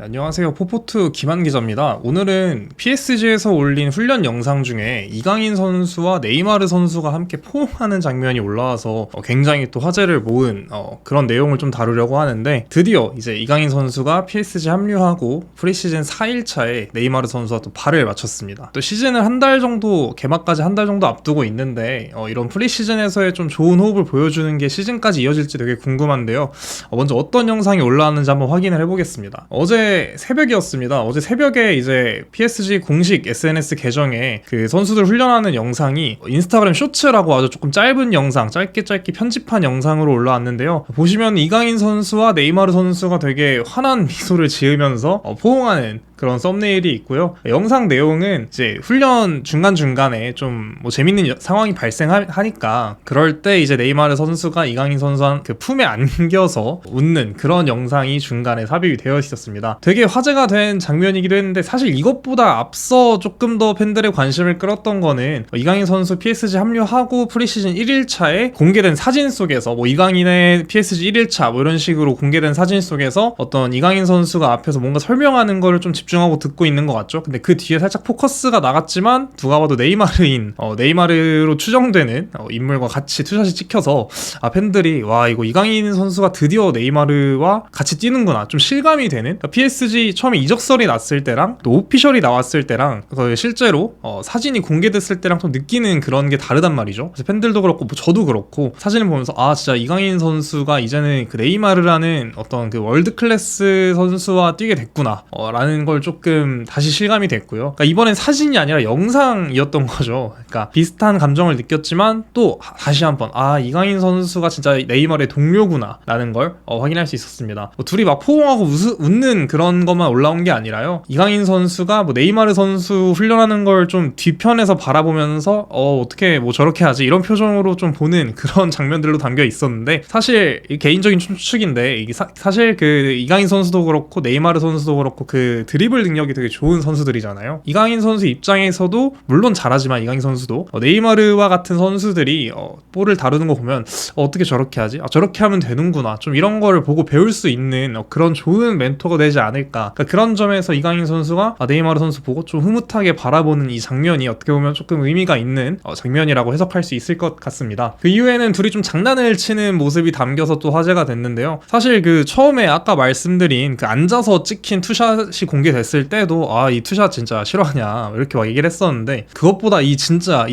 안녕하세요. 포포투 김한 기자입니다. 오늘은 PSG에서 올린 훈련 영상 중에 이강인 선수와 네이마르 선수가 함께 포옹하는 장면이 올라와서 굉장히 또 화제를 모은 그런 내용을 좀 다루려고 하는데, 드디어 이제 이강인 선수가 PSG 합류하고 프리시즌 4일차에 네이마르 선수와 또 발을 맞췄습니다. 또 시즌을 한 달 정도, 개막까지 한 달 정도 앞두고 있는데 이런 프리시즌에서의 좀 좋은 호흡을 보여주는 게 시즌까지 이어질지 되게 궁금한데요. 먼저 어떤 영상이 올라왔는지 한번 확인을 해보겠습니다. 어제 새벽이었습니다. 어제 새벽에 이제 PSG 공식 SNS 계정에 그 선수들 훈련하는 영상이 인스타그램 쇼츠라고 아주 조금 짧은 영상, 짧게 편집한 영상으로 올라왔는데요. 보시면 이강인 선수와 네이마르 선수가 되게 환한 미소를 지으면서 포옹하는 그런 썸네일이 있고요. 영상 내용은 이제 훈련 중간중간에 좀 뭐 재밌는 상황이 발생하니까 그럴 때 이제 네이마르 선수가 이강인 선수 그 품에 안겨서 웃는 그런 영상이 중간에 삽입이 되어 있었습니다. 되게 화제가 된 장면이기도 했는데, 사실 이것보다 앞서 조금 더 팬들의 관심을 끌었던 거는 이강인 선수 PSG 합류하고 프리시즌 1일차에 공개된 사진 속에서 뭐 이강인의 PSG 1일차 뭐 이런 식으로 공개된 사진 속에서 어떤 이강인 선수가 앞에서 뭔가 설명하는 거를 좀 집중하고 듣고 있는 것 같죠. 근데 그 뒤에 살짝 포커스가 나갔지만 누가 봐도 네이마르로 추정되는 인물과 같이 투샷이 찍혀서 팬들이 와, 이거 이강인 선수가 드디어 네이마르와 같이 뛰는구나, 좀 실감이 되는. PSG 처음에 이적설이 났을 때랑 또 오피셜이 나왔을 때랑 실제로 사진이 공개됐을 때랑 좀 느끼는 그런 게 다르단 말이죠. 그래서 팬들도 그렇고 뭐 저도 그렇고 사진을 보면서 진짜 이강인 선수가 이제는 그 네이마르라는 어떤 그 월드 클래스 선수와 뛰게 됐구나 라는 걸 조금 다시 실감이 됐고요. 그러니까 이번엔 사진이 아니라 영상이었던 거죠. 그러니까 비슷한 감정을 느꼈지만 또 다시 한번 이강인 선수가 진짜 네이마르의 동료구나 라는 걸 확인할 수 있었습니다. 둘이 막 포옹하고 웃는 그런 것만 올라온 게 아니라요, 이강인 선수가 뭐 네이마르 선수 훈련하는 걸 좀 뒤편에서 바라보면서 어떻게 뭐 저렇게 하지 이런 표정으로 좀 보는 그런 장면들도 담겨 있었는데, 사실 개인적인 추측인데 이게 사실 그 이강인 선수도 그렇고 네이마르 선수도 그렇고 그 드리블 능력이 되게 좋은 선수들이잖아요. 이강인 선수 입장에서도 물론 잘하지만 이강인 선수도 네이마르와 같은 선수들이 볼을 다루는 거 보면 어떻게 저렇게 하지? 저렇게 하면 되는구나, 좀 이런 거를 보고 배울 수 있는 그런 좋은 멘토가 되지 않을까. 그러니까 그런 점에서 이강인 선수가 네이마르 선수 보고 좀 흐뭇하게 바라보는 이 장면이 어떻게 보면 조금 의미가 있는 장면이라고 해석할 수 있을 것 같습니다. 그 이후에는 둘이 좀 장난을 치는 모습이 담겨서 또 화제가 됐는데요. 사실 그 처음에 아까 말씀드린 그 앉아서 찍힌 투샷이 공개됐을 때도 이 투샷 진짜 실화냐 이렇게 막 얘기를 했었는데, 그것보다 이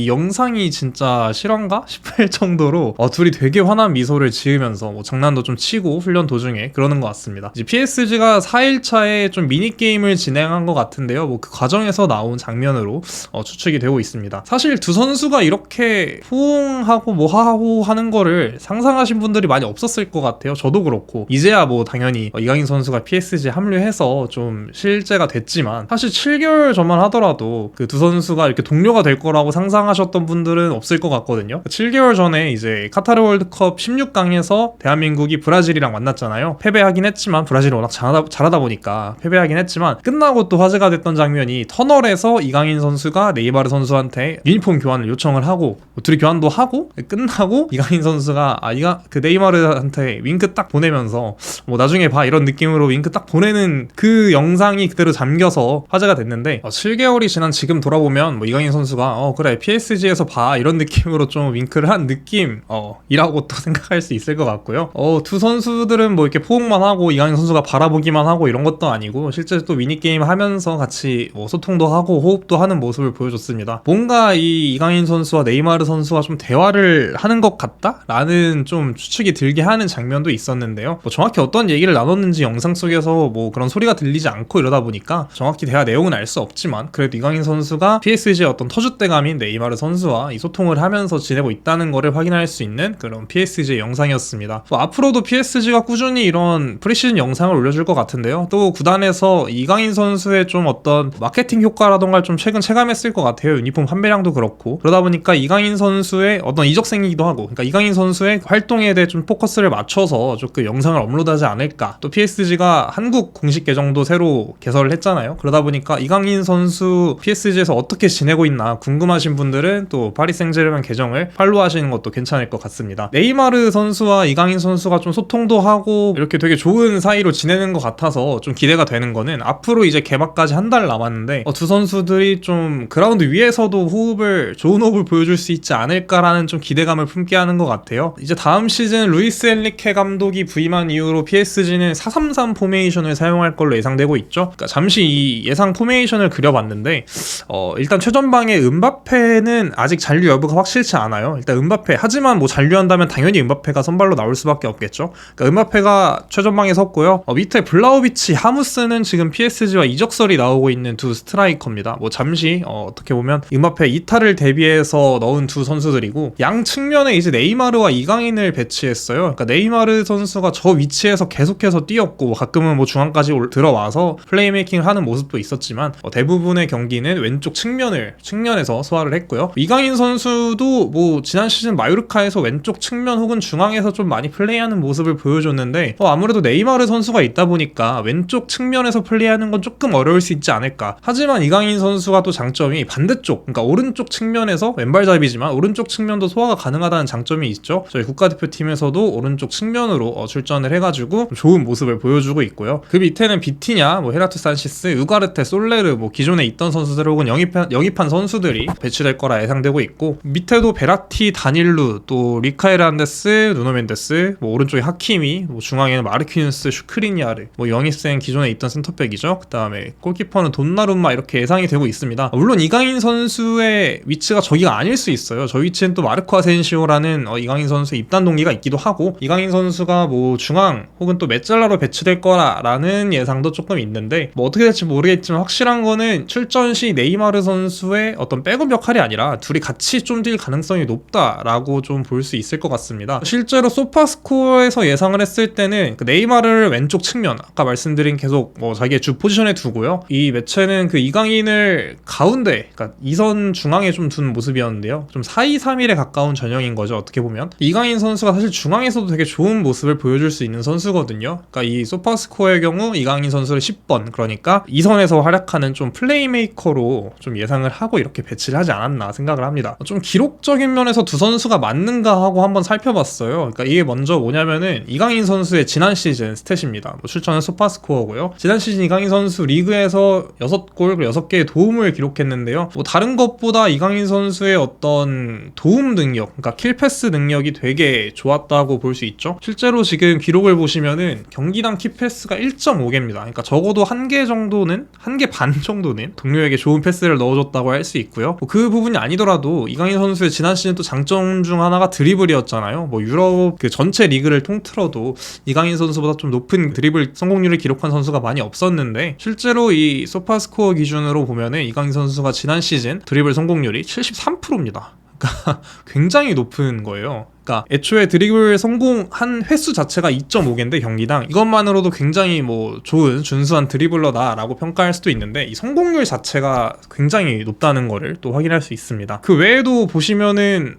영상이 진짜 실화인가 싶을 정도로 둘이 되게 환한 미소를 지으면서 뭐 장난도 좀 치고 훈련 도중에 그러는 것 같습니다. 이제 PSG가 4일차에 좀 미니게임을 진행한 것 같은데요. 뭐 그 과정에서 나온 장면으로 추측이 되고 있습니다. 사실 두 선수가 이렇게 포옹하고 뭐 하고 하는 거를 상상하신 분들이 많이 없었을 것 같아요. 저도 그렇고 이제야 뭐 당연히 이강인 선수가 PSG 합류해서 좀 실제가 됐지만, 사실 7개월 전만 하더라도 그 두 선수가 이렇게 동료가 될 거라고 상상하셨던 분들은 없을 것 같거든요. 7개월 전에 이제 카타르 월드컵 16강에서 대한민국이 브라질이랑 만났잖아요. 패배하긴 했지만, 브라질이 워낙 잘하다 보니까 패배하긴 했지만, 끝나고 또 화제가 됐던 장면이 터널에서 이강인 선수가 네이마르 선수한테 유니폼 교환을 요청을 하고 둘이 교환도 하고 끝나고 이강인 선수가 그 네이마르한테 윙크 딱 보내면서 뭐 나중에 봐 이런 느낌으로 윙크 딱 보내는 그 영상이 그대로 잠겨서 화제가 됐는데, 7개월이 지난 지금 돌아보면 뭐 이강인 선수가 그래 PSG에서 봐 이런 느낌으로 좀 윙크를 한 느낌 이라고 또 생각할 수 있을 것 같고요. 두 선수들은 뭐 이렇게 포옹만 하고 이강인 선수가 바라보기만 하고 이런 것도 아니고 실제 또 미니게임 하면서 같이 뭐 소통도 하고 호흡도 하는 모습을 보여줬습니다. 뭔가 이 이강인 선수와 네이마르 선수가 좀 대화를 하는 것 같다라는 좀 추측이 들게 하는 장면도 있었는데요. 뭐 정확히 어떤 얘기를 나눴는지 영상 속에서 뭐 그런 소리가 들리지 않고 이러다 보니까 정확히 대화 내용은 알 수 없지만, 그래도 이강인 선수가 PSG의 어떤 터줏대감인 네이마르 선수와 이 소통을 하면서 지내고 있다는 거를 확인할 수 있는 그런 PSG의 영상이었습니다. 뭐 앞으로도 PSG가 꾸준히 이런 프리시즌 영상을 올려줄 것 같은데요. 또 구단에서 이강인 선수의 좀 어떤 마케팅 효과라던가 좀 최근 체감했을 것 같아요. 유니폼 판매량도 그렇고. 그러다 보니까 이강인 선수의 어떤 이적생이기도 하고, 그러니까 이강인 선수의 활동에 대해 좀 포커스를 맞춰서 조금 영상을 업로드하지 않을까. 또 PSG가 한국 공식 계정도 새로 이적을 했잖아요. 그러다 보니까 이강인 선수 PSG에서 어떻게 지내고 있나 궁금하신 분들은 또 파리 생제르맹 계정을 팔로우하시는 것도 괜찮을 것 같습니다. 네이마르 선수와 이강인 선수가 좀 소통도 하고 이렇게 되게 좋은 사이로 지내는 것 같아서 좀 기대가 되는 거는 앞으로 이제 개막까지 한 달 남았는데 두 선수들이 좀 그라운드 위에서도 좋은 호흡을 보여줄 수 있지 않을까라는 좀 기대감을 품게 하는 것 같아요. 이제 다음 시즌 루이스 엔리케 감독이 부임한 이후로 PSG는 4-3-3 포메이션을 사용할 걸로 예상되고 있죠. 그러니까 잠시 이 예상 포메이션을 그려봤는데 일단 최전방에 은바페는 아직 잔류 여부가 확실치 않아요. 일단 은바페, 하지만 뭐 잔류한다면 당연히 은바페가 선발로 나올 수밖에 없겠죠. 그러니까 은바페가 최전방에 섰고요. 밑에 블라우비치, 하무스는 지금 PSG와 이적설이 나오고 있는 두 스트라이커입니다. 뭐 잠시 어떻게 보면 은바페 이탈을 대비해서 넣은 두 선수들이고, 양 측면에 이제 네이마르와 이강인을 배치했어요. 그러니까 네이마르 선수가 저 위치에서 계속해서 뛰었고 가끔은 뭐 중앙까지 들어와서 플레이메이킹을 하는 모습도 있었지만 대부분의 경기는 왼쪽 측면에서 소화를 했고요. 이강인 선수도 뭐 지난 시즌 마요르카에서 왼쪽 측면 혹은 중앙에서 좀 많이 플레이하는 모습을 보여줬는데 아무래도 네이마르 선수가 있다 보니까 왼쪽 측면에서 플레이하는 건 조금 어려울 수 있지 않을까. 하지만 이강인 선수가 또 장점이 반대쪽, 그러니까 오른쪽 측면에서 왼발잡이지만 오른쪽 측면도 소화가 가능하다는 장점이 있죠. 저희 국가대표팀에서도 오른쪽 측면으로 출전을 해가지고 좋은 모습을 보여주고 있고요. 그 밑에는 비티냐, 뭐 헤나토 산시스, 우가르테, 솔레르, 뭐 기존에 있던 선수들 혹은 영입한 선수들이 배치될 거라 예상되고 있고, 밑에도 베라티, 다닐루, 또 리카엘 안데스, 누노 멘데스, 뭐 오른쪽에 하키미, 뭐 중앙에는 마르퀴누스, 슈크리니아르, 뭐 영입생 기존에 있던 센터백이죠. 그 다음에 골키퍼는 돈나룸마, 이렇게 예상이 되고 있습니다. 물론 이강인 선수의 위치가 저기가 아닐 수 있어요. 저 위치는 또 마르코 아센시오라는 이강인 선수의 입단 동기가 있기도 하고, 이강인 선수가 뭐 중앙 혹은 또 메잘라로 배치될 거라는 예상도 조금 있는데, 뭐 어떻게 될지 모르겠지만 확실한 거는 출전 시 네이마르 선수의 어떤 백업 역할이 아니라 둘이 같이 좀 뛸 가능성이 높다라고 좀 볼 수 있을 것 같습니다. 실제로 소파스코어에서 예상을 했을 때는 그 네이마르를 왼쪽 측면, 아까 말씀드린 계속 뭐 자기의 주 포지션에 두고요. 이 매체는 그 이강인을 가운데, 그러니까 2선 중앙에 좀 둔 모습이었는데요. 좀 4-2-3-1에 가까운 전형인 거죠, 어떻게 보면. 이강인 선수가 사실 중앙에서도 되게 좋은 모습을 보여줄 수 있는 선수거든요. 그러니까 이 소파스코어의 경우 이강인 선수를 10번, 그러니까 2선에서 활약하는 좀 플레이메이커로 좀 예상을 하고 이렇게 배치를 하지 않았나 생각을 합니다. 좀 기록적인 면에서 두 선수가 맞는가 하고 한번 살펴봤어요. 그러니까 이게 먼저 뭐냐면은 이강인 선수의 지난 시즌 스탯입니다. 뭐 출전은 소파스코어고요. 지난 시즌 이강인 선수 리그에서 6골 그리고 6개의 도움을 기록했는데요. 뭐 다른 것보다 이강인 선수의 어떤 도움 능력, 그러니까 킬패스 능력이 되게 좋았다고 볼 수 있죠. 실제로 지금 기록을 보시면은 경기당 킬패스가 1.5개입니다. 그러니까 적어도 1개 정도는, 1개 반 정도는 동료에게 좋은 패스를 넣어줬다고 할 수 있고요. 그 부분이 아니더라도 이강인 선수의 지난 시즌 또 장점 중 하나가 드리블이었잖아요. 뭐 유럽 그 전체 리그를 통틀어도 이강인 선수보다 좀 높은 드리블 성공률을 기록한 선수가 많이 없었는데, 실제로 이 소파스코어 기준으로 보면은 이강인 선수가 지난 시즌 드리블 성공률이 73%입니다. 그러니까 굉장히 높은 거예요. 그러니까 애초에 드리블 성공한 횟수 자체가 2.5개인데 경기당, 이것만으로도 굉장히 뭐 좋은 준수한 드리블러다라고 평가할 수도 있는데, 이 성공률 자체가 굉장히 높다는 거를 또 확인할 수 있습니다. 그 외에도 보시면은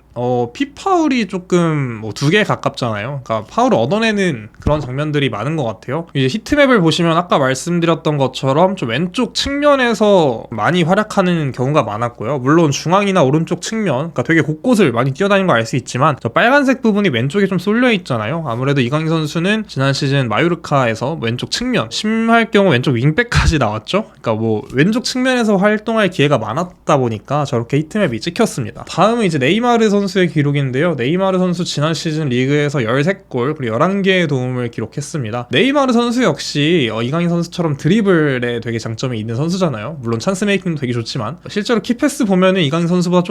피파울이 조금 뭐 2개에 가깝잖아요. 그러니까 파울을 얻어내는 그런 장면들이 많은 것 같아요. 이제 히트맵을 보시면 아까 말씀드렸던 것처럼 좀 왼쪽 측면에서 많이 활약하는 경우가 많았고요. 물론 중앙이나 오른쪽 측면, 그러니까 되게 곳곳을 많이 뛰어다니는 거 알 수 있지만 저 빨간색 부분이 왼쪽에 좀 쏠려 있잖아요. 아무래도 이강인 선수는 지난 시즌 마요르카에서 왼쪽 측면, 심할 경우 왼쪽 윙백까지 나왔죠. 그러니까 뭐 왼쪽 측면에서 활동할 기회가 많았다 보니까 저렇게 히트맵이 찍혔습니다. 다음은 이제 네이마르 선수의 기록인데요. 네이마르 선수 지난 시즌 리그에서 13골 그리고 11개의 도움을 기록했습니다. 네이마르 선수 역시 이강인 선수처럼 드리블에 되게 장점이 있는 선수잖아요. 물론 찬스 메이킹도 되게 좋지만 실제로 키패스 보면은 이강인 선수보다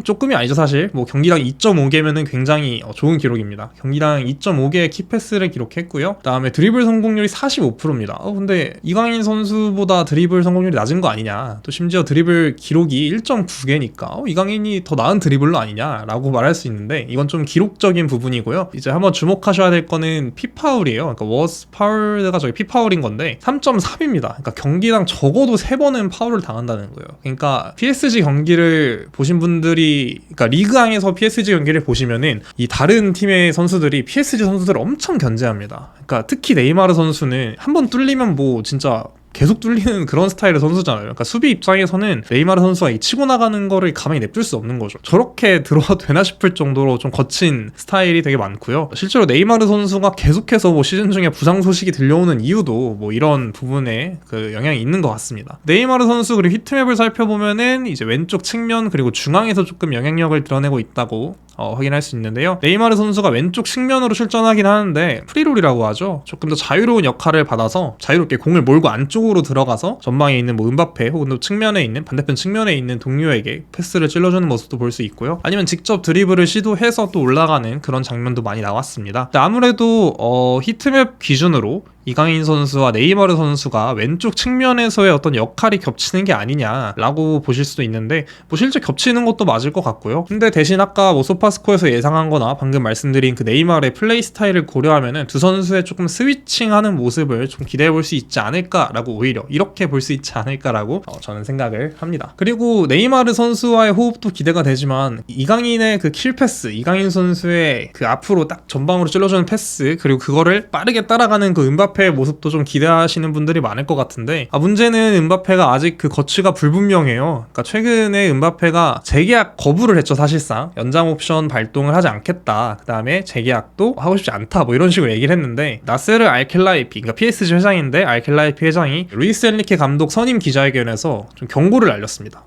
조금이 아니죠 사실. 뭐 경기당 2.5개면은 굉장히 좋은 기록입니다. 경기당 2.5개의 키패스를 기록했고요. 그다음에 드리블 성공률이 45%입니다. 근데 이강인 선수보다 드리블 성공률이 낮은 거 아니냐, 또 심지어 드리블 기록이 1.9개니까 이강인이 더 나은 드리블러 아니냐라고 말할 수 있는데, 이건 좀 기록적인 부분이고요. 이제 한번 주목하셔야 될 거는 피파울이에요. 그러니까 워스 파울가 저기 피파울인 건데 3.3입니다. 그러니까 경기당 적어도 3번은 파울을 당한다는 거예요. 그러니까 PSG 경기를 보신 분들이, 그러니까 리그왕에서 PSG 경기를 보시면은 이 다른 팀의 선수들이 PSG 선수들을 엄청 견제합니다. 그러니까 특히 네이마르 선수는 한 번 뚫리면 뭐 진짜 계속 뚫리는 그런 스타일의 선수잖아요. 그러니까 수비 입장에서는 네이마르 선수가 이 치고 나가는 거를 가만히 냅둘 수 없는 거죠. 저렇게 들어와도 되나 싶을 정도로 좀 거친 스타일이 되게 많고요. 실제로 네이마르 선수가 계속해서 뭐 시즌 중에 부상 소식이 들려오는 이유도 뭐 이런 부분에 그 영향이 있는 것 같습니다. 네이마르 선수 그리고 히트맵을 살펴보면은 이제 왼쪽 측면 그리고 중앙에서 조금 영향력을 드러내고 있다고 확인할 수 있는데요. 네이마르 선수가 왼쪽 측면으로 출전하긴 하는데 프리롤이라고 하죠. 조금 더 자유로운 역할을 받아서 자유롭게 공을 몰고 안쪽으로 들어가서 전방에 있는 뭐 음바페 혹은 또 측면에 있는 반대편 측면에 있는 동료에게 패스를 찔러주는 모습도 볼 수 있고요. 아니면 직접 드리블을 시도해서 또 올라가는 그런 장면도 많이 나왔습니다. 아무래도 히트맵 기준으로 이강인 선수와 네이마르 선수가 왼쪽 측면에서의 어떤 역할이 겹치는 게 아니냐라고 보실 수도 있는데 뭐 실제 겹치는 것도 맞을 것 같고요. 근데 대신 아까 뭐 소파스코에서 예상한 거나 방금 말씀드린 그 네이마르의 플레이 스타일을 고려하면은 두 선수의 조금 스위칭하는 모습을 좀 기대해 볼 수 있지 않을까라고 오히려 이렇게 볼 수 있지 않을까라고 저는 생각을 합니다. 그리고 네이마르 선수와의 호흡도 기대가 되지만 이강인의 그 킬패스, 이강인 선수의 그 앞으로 딱 전방으로 찔러주는 패스 그리고 그거를 빠르게 따라가는 그 음바페의 모습도 좀 기대하시는 분들이 많을 것 같은데 문제는 음바페가 아직 그 거취가 불분명해요. 그러니까 최근에 음바페가 재계약 거부를 했죠. 사실상 연장 옵션 발동을 하지 않겠다. 그 다음에 재계약도 하고 싶지 않다. 뭐 이런 식으로 얘기를 했는데 나세르 알켈라이피, 그러니까 PSG 회장인데 알켈라이피 회장이 루이스 엔리케 감독 선임 기자회견에서 좀 경고를 날렸습니다.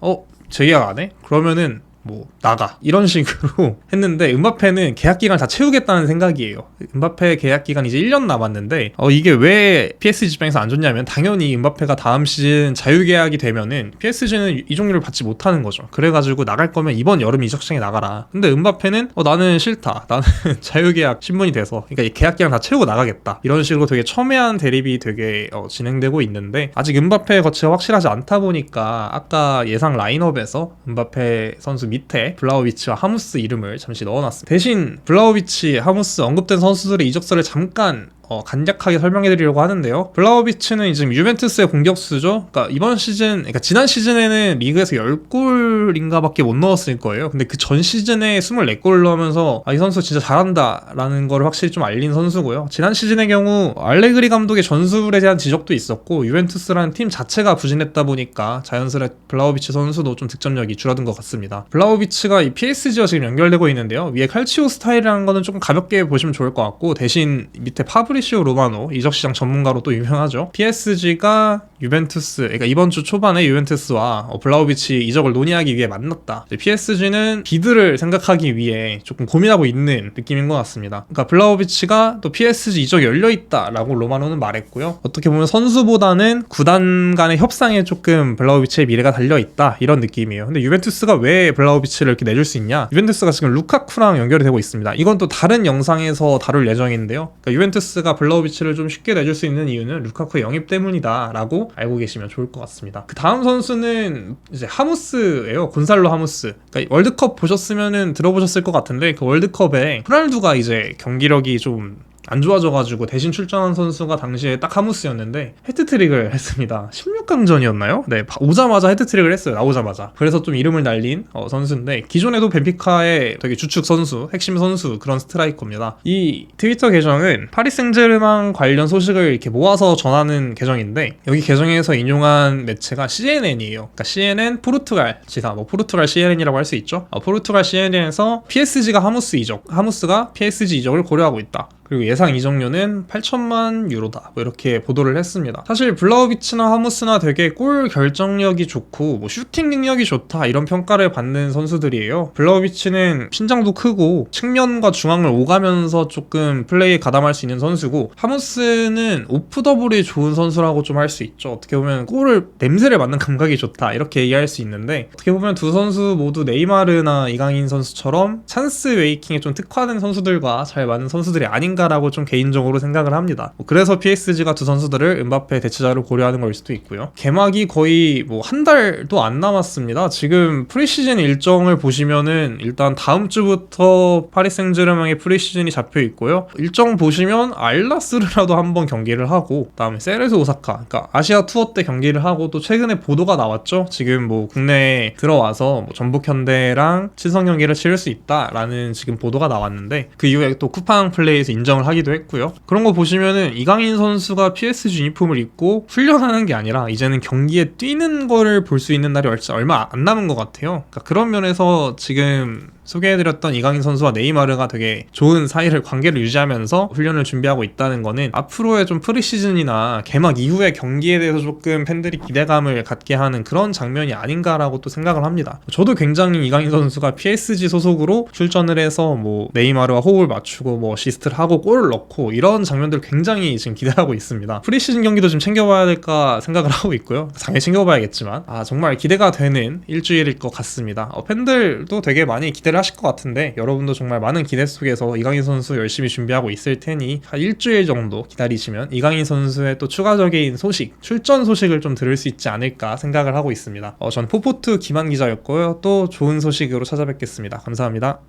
재계약 안 해? 그러면은 뭐 나가 이런 식으로 했는데 음바페는 계약 기간을 다 채우겠다는 생각이에요. 음바페 계약 기간 이제 1년 남았는데 이게 왜 PSG 입장에서 안 좋냐면 당연히 음바페가 다음 시즌 자유계약이 되면은 PSG는 이적료를 받지 못하는 거죠. 그래가지고 나갈 거면 이번 여름 이적 시장에 나가라. 근데 음바페는 나는 싫다. 나는 자유계약 신분이 돼서 그러니까 이 계약 기간 다 채우고 나가겠다. 이런 식으로 되게 첨예한 대립이 되게 진행되고 있는데 아직 음바페의 거치가 확실하지 않다 보니까 아까 예상 라인업에서 음바페 선수 밑에 블라우비치와 하무스 이름을 잠시 넣어놨습니다. 대신 블라우비치, 하무스 언급된 선수들의 이적설을 잠깐 간략하게 설명해드리려고 하는데요. 블라우비치는 지금 유벤투스의 공격수죠. 그러니까 이번 시즌, 그러니까 지난 시즌에는 리그에서 10골인가 밖에 못 넣었을 거예요. 근데 그 전 시즌에 24골을 넣으면서 이 선수 진짜 잘한다라는 걸 확실히 좀 알린 선수고요. 지난 시즌의 경우 알레그리 감독의 전술에 대한 지적도 있었고 유벤투스라는 팀 자체가 부진했다 보니까 자연스레 블라우비치 선수도 좀 득점력이 줄어든 것 같습니다. 블라우비치가 이 PSG와 지금 연결되고 있는데요. 위에 칼치오 스타일이라는 거는 조금 가볍게 보시면 좋을 것 같고 대신 밑에 파브리시오 로마노 이적시장 전문가로 또 유명하죠. PSG가 유벤투스, 그러니까 이번 주 초반에 유벤투스와 블라우비치 이적을 논의하기 위해 만났다. PSG는 비드를 생각하기 위해 조금 고민하고 있는 느낌인 것 같습니다. 그러니까 블라우비치가 또 PSG 이적이 열려있다라고 로마노는 말했고요. 어떻게 보면 선수보다는 구단 간의 협상에 조금 블라우비치의 미래가 달려있다 이런 느낌이에요. 근데 유벤투스가 왜 블라우비치를 이렇게 내줄 수 있냐? 유벤투스가 지금 루카쿠랑 연결이 되고 있습니다. 이건 또 다른 영상에서 다룰 예정인데요. 그러니까 유벤투스가 블라우비치를 좀 쉽게 내줄 수 있는 이유는 루카쿠의 영입 때문이다 라고 알고 계시면 좋을 것 같습니다. 그 다음 선수는 이제 하무스예요. 곤살로 하무스. 그러니까 월드컵 보셨으면은 들어보셨을 것 같은데 그 월드컵에 호날두가 이제 경기력이 좀 안 좋아져가지고 대신 출전한 선수가 당시에 딱 하무스였는데 헤트트릭을 했습니다. 16강전이었나요? 네, 오자마자 헤트트릭을 했어요. 나오자마자. 그래서 좀 이름을 날린 선수인데 기존에도 벤피카의 되게 주축 선수, 핵심 선수 그런 스트라이커입니다. 이 트위터 계정은 파리 생제르맹 관련 소식을 이렇게 모아서 전하는 계정인데 여기 계정에서 인용한 매체가 CNN이에요. 그러니까 CNN 포르투갈 지사, 뭐 포르투갈 CNN이라고 할 수 있죠. 포르투갈 CNN에서 PSG가 하무스가 PSG 이적을 고려하고 있다. 그리고 예상 이적료는 8천만 유로다. 뭐 이렇게 보도를 했습니다. 사실 블라우비치나 하무스나 되게 골 결정력이 좋고 뭐 슈팅 능력이 좋다 이런 평가를 받는 선수들이에요. 블라우비치는 신장도 크고 측면과 중앙을 오가면서 조금 플레이에 가담할 수 있는 선수고 하무스는 오프 더블이 좋은 선수라고 좀 할 수 있죠. 어떻게 보면 골을 냄새를 맡는 감각이 좋다 이렇게 얘기할 수 있는데 어떻게 보면 두 선수 모두 네이마르나 이강인 선수처럼 찬스 웨이킹에 좀 특화된 선수들과 잘 맞는 선수들이 아닌가 라고 좀 개인적으로 생각을 합니다. 그래서 PSG가 두 선수들을 음바페 대체자로 고려하는 걸 수도 있고요. 개막이 거의 뭐 한 달도 안 남았습니다. 지금 프리시즌 일정을 보시면은 일단 다음 주부터 파리 생제르맹의 프리시즌이 잡혀 있고요. 일정 보시면 알나스르라도 한번 경기를 하고 그다음에 세레스 오사카, 그러니까 아시아 투어 때 경기를 하고 또 최근에 보도가 나왔죠. 지금 뭐 국내에 들어와서 뭐 전북현대랑 친선 경기를 치를 수 있다라는 지금 보도가 나왔는데 그 이후에 또 쿠팡 플레이에서 인정 인정을 하기도 했고요. 그런 거 보시면은 이강인 선수가 PSG 유니폼을 입고 훈련하는 게 아니라 이제는 경기에 뛰는 거를 볼 수 있는 날이 얼마 안 남은 것 같아요. 그러니까 그런 면에서 지금 소개해드렸던 이강인 선수와 네이마르가 되게 좋은 관계를 유지하면서 훈련을 준비하고 있다는 거는 앞으로의 좀 프리시즌이나 개막 이후의 경기에 대해서 조금 팬들이 기대감을 갖게 하는 그런 장면이 아닌가라고 또 생각을 합니다. 저도 굉장히 이강인 선수가 PSG 소속으로 출전을 해서 뭐 네이마르와 호흡을 맞추고 뭐 어시스트를 하고 골을 넣고 이런 장면들 굉장히 지금 기대하고 있습니다. 프리시즌 경기도 좀 챙겨봐야 될까 생각을 하고 있고요. 당연히 챙겨봐야겠지만 정말 기대가 되는 일주일일 것 같습니다. 팬들도 되게 많이 기대를 하실 것 같은데 여러분도 정말 많은 기대 속에서 이강인 선수 열심히 준비하고 있을 테니 한 일주일 정도 기다리시면 이강인 선수의 또 추가적인 출전 소식을 좀 들을 수 있지 않을까 생각을 하고 있습니다. 전 포포트 김한 기자였고요. 또 좋은 소식으로 찾아뵙겠습니다. 감사합니다.